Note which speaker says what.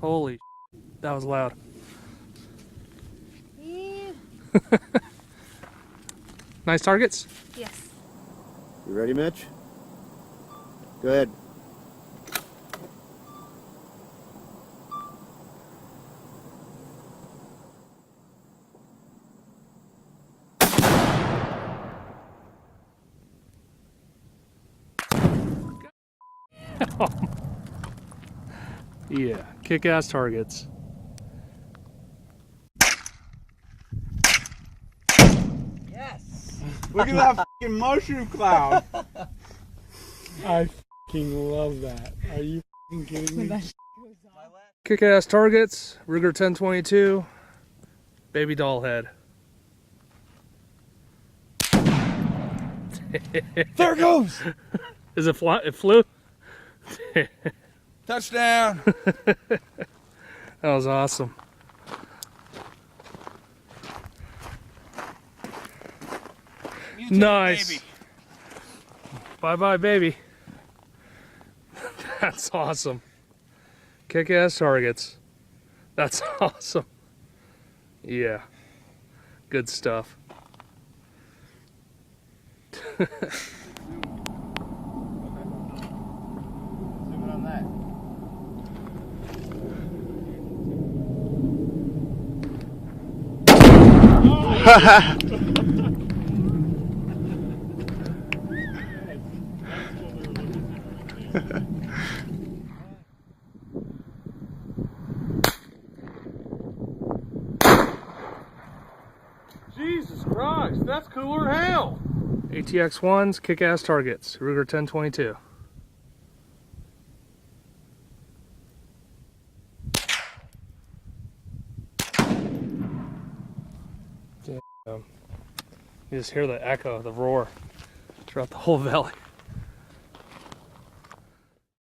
Speaker 1: Holy, that was loud. Nice targets?
Speaker 2: Yes.
Speaker 3: You ready, Mitch? Go ahead.
Speaker 1: Yeah, kick-ass targets.
Speaker 4: Yes! Look at that fucking mushroom cloud!
Speaker 1: I fucking love that. Are you fucking kidding me? Kick-ass targets, Ruger 1022, baby doll head.
Speaker 4: There it goes!
Speaker 1: Is it fly? It flew?
Speaker 4: Touchdown!
Speaker 1: That was awesome. Nice. Bye-bye, baby. That's awesome. Kick-ass targets. That's awesome. Yeah. Good stuff.
Speaker 4: Zoom in on that.
Speaker 1: Jesus Christ, that's cooler than hell. ATX-1s, kick-ass targets, Ruger 1022. Damn. You just hear the echo, the roar throughout the whole valley.